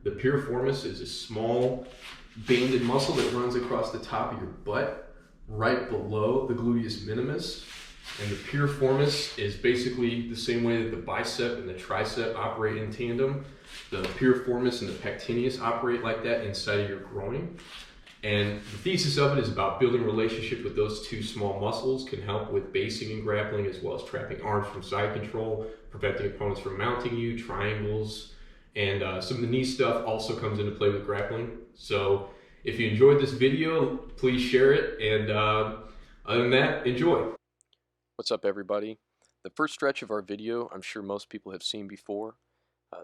The piriformis is a small banded muscle that runs across the top of your butt, right below the gluteus minimus. And the piriformis is basically the same way that the bicep and the tricep operate in tandem. The piriformis and the pectineus operate like that inside of your groin. And the thesis of it is about building a relationship with those two small muscles, can help with basing and grappling, as well as trapping arms from side control, preventing opponents from mounting you, triangles, and some of the knee stuff also comes into play with grappling. So if you enjoyed this video, please share it, and other than that, enjoy. What's up, everybody? The first stretch of our video I'm sure most people have seen before.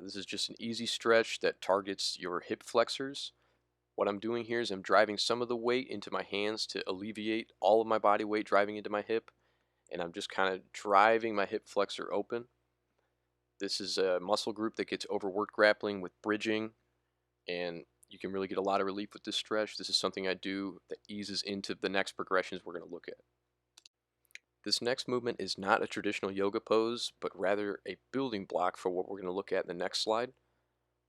This is just an easy stretch that targets your hip flexors. What I'm doing here is I'm driving some of the weight into my hands to alleviate all of my body weight driving into my hip, and I'm just kind of driving my hip flexor open. This is a muscle group that gets overworked grappling with bridging, and you can really get a lot of relief with this stretch. This is something I do that eases into the next progressions we're going to look at. This next movement is not a traditional yoga pose, but rather a building block for what we're going to look at in the next slide.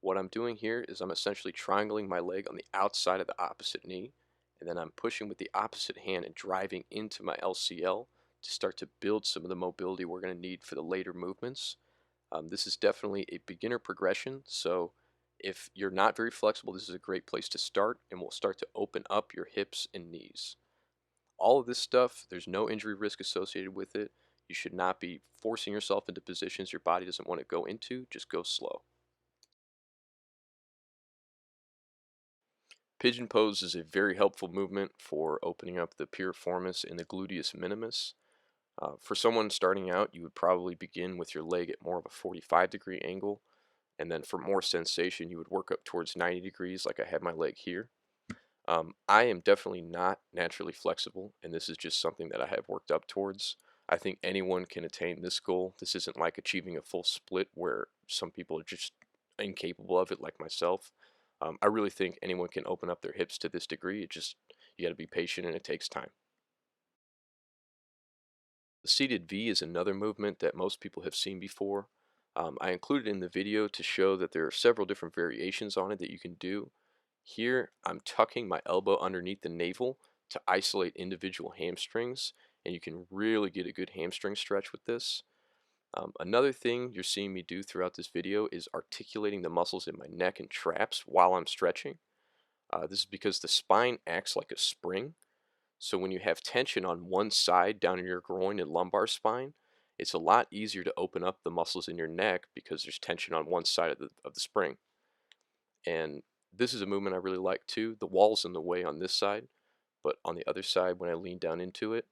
What I'm doing here is I'm essentially triangling my leg on the outside of the opposite knee, and then I'm pushing with the opposite hand and driving into my LCL to start to build some of the mobility we're going to need for the later movements. This is definitely a beginner progression, so if you're not very flexible, this is a great place to start, and we'll start to open up your hips and knees. All of this stuff, there's no injury risk associated with it. You should not be forcing yourself into positions your body doesn't want to go into. Just go slow. Pigeon pose is a very helpful movement for opening up the piriformis and the gluteus minimus. For someone starting out, you would probably begin with your leg at more of a 45-degree angle, and then for more sensation, you would work up towards 90 degrees like I have my leg here. I am definitely not naturally flexible, and this is just something that I have worked up towards. I think anyone can attain this goal. This isn't like achieving a full split where some people are just incapable of it, like myself. I really think anyone can open up their hips to this degree. You got to be patient, and it takes time. The seated V is another movement that most people have seen before. I included in the video to show that there are several different variations on it that you can do. Here, I'm tucking my elbow underneath the navel to isolate individual hamstrings, and you can really get a good hamstring stretch with this. Another thing you're seeing me do throughout this video is articulating the muscles in my neck and traps while I'm stretching. This is because the spine acts like a spring, so when you have tension on one side down in your groin and lumbar spine, it's a lot easier to open up the muscles in your neck because there's tension on one side of the spring. And this is a movement I really like too. The wall's in the way on this side, but on the other side, when I lean down into it,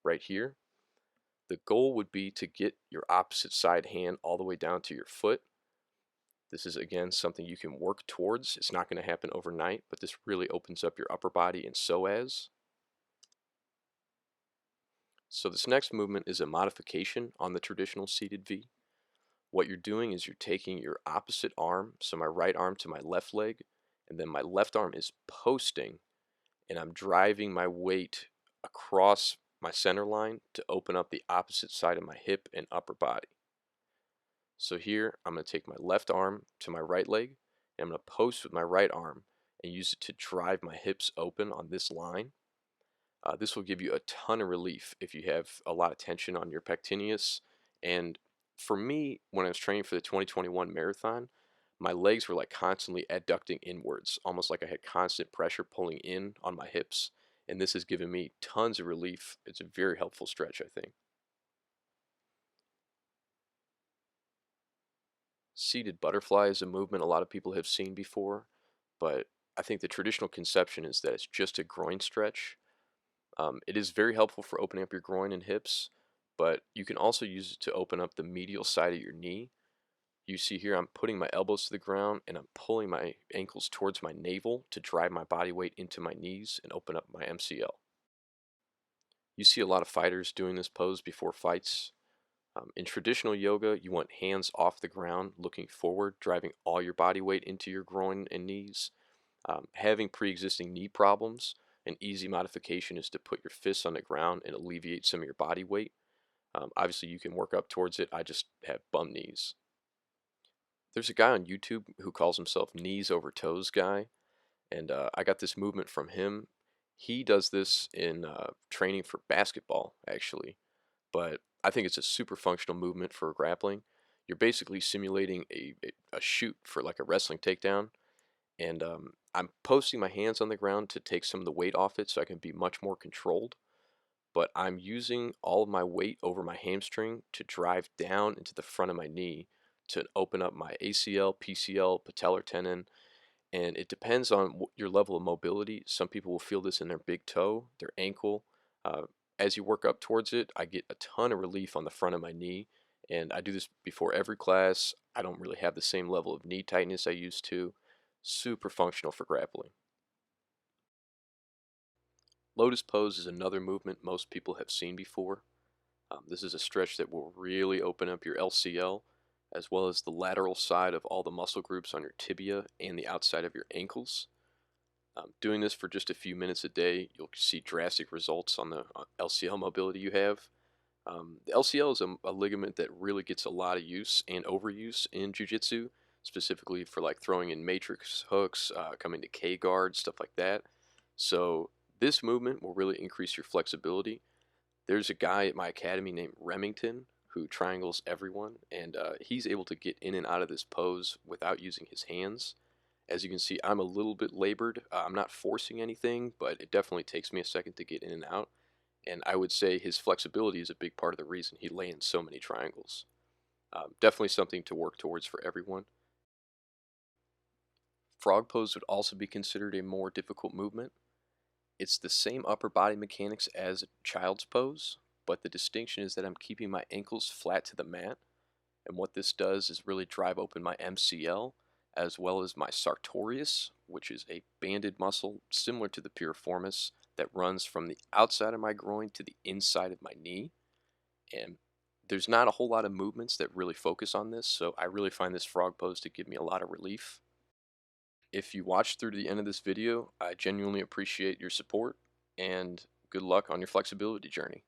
right here, the goal would be to get your opposite side hand all the way down to your foot. This is, again, something you can work towards. It's not going to happen overnight, but this really opens up your upper body and psoas. So this next movement is a modification on the traditional seated V. What you're doing is you're taking your opposite arm, so my right arm to my left leg, and then my left arm is posting, and I'm driving my weight across my center line to open up the opposite side of my hip and upper body. So here, I'm going to take my left arm to my right leg, and I'm going to post with my right arm and use it to drive my hips open on this line. This will give you a ton of relief if you have a lot of tension on your pectineus. And for me, when I was training for the 2021 marathon, my legs were like constantly adducting inwards, almost like I had constant pressure pulling in on my hips. And this has given me tons of relief. It's a very helpful stretch, I think. Seated butterfly is a movement a lot of people have seen before, but I think the traditional conception is that it's just a groin stretch. It is very helpful for opening up your groin and hips, but you can also use it to open up the medial side of your knee. You see here I'm putting my elbows to the ground and I'm pulling my ankles towards my navel to drive my body weight into my knees and open up my MCL. You see a lot of fighters doing this pose before fights. In traditional yoga, you want hands off the ground, looking forward, driving all your body weight into your groin and knees. Having pre-existing knee problems, an easy modification is to put your fists on the ground and alleviate some of your body weight. Obviously, you can work up towards it. I just have bum knees. There's a guy on YouTube who calls himself knees over toes guy, and I got this movement from him. He does this in training for basketball, actually, but I think it's a super functional movement for grappling. You're basically simulating a shoot for like a wrestling takedown, and I'm posting my hands on the ground to take some of the weight off it so I can be much more controlled. But I'm using all of my weight over my hamstring to drive down into the front of my knee to open up my ACL, PCL, patellar tendon, and it depends on your level of mobility. Some people will feel this in their big toe, their ankle. Uh, as you work up towards it, I get a ton of relief on the front of my knee, and I do this before every class. I don't really have the same level of knee tightness I used to. Super functional for grappling. Lotus pose is another movement most people have seen before. This is a stretch that will really open up your LCL, as well as the lateral side of all the muscle groups on your tibia and the outside of your ankles. Doing this for just a few minutes a day, you'll see drastic results on the LCL mobility you have. The LCL is a ligament that really gets a lot of use and overuse in jiu-jitsu, specifically for like throwing in matrix hooks, coming to K guard, stuff like that. So this movement will really increase your flexibility. There's a guy at my academy named Remington who triangles everyone, and he's able to get in and out of this pose without using his hands. As you can see, I'm a little bit labored. I'm not forcing anything, but it definitely takes me a second to get in and out. And I would say his flexibility is a big part of the reason he lands so many triangles. Definitely something to work towards for everyone. Frog pose would also be considered a more difficult movement. It's the same upper body mechanics as child's pose, but the distinction is that I'm keeping my ankles flat to the mat, and what this does is really drive open my MCL as well as my sartorius, which is a banded muscle similar to the piriformis that runs from the outside of my groin to the inside of my knee. And there's not a whole lot of movements that really focus on this, so I really find this frog pose to give me a lot of relief. If you watched through to the end of this video, I genuinely appreciate your support, and good luck on your flexibility journey.